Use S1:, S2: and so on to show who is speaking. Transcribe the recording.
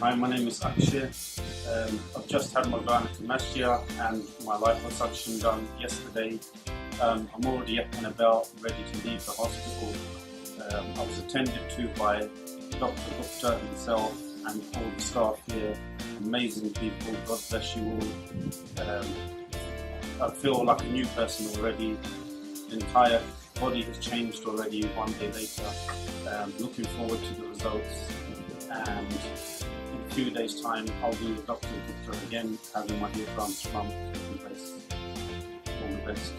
S1: Hi, my name is Akshay. I've just had my gynecomastia and my liposuction done yesterday. I'm already up and about, ready to leave the hospital. I was attended to by Dr. Gupta himself and all the staff here. Amazing people, God bless you all. I feel like a new person already. The entire body has changed already one day later. Looking forward to the results, and in a few days time I'll be with Dr. Gupta again, having my hair transplants taking place. All the best.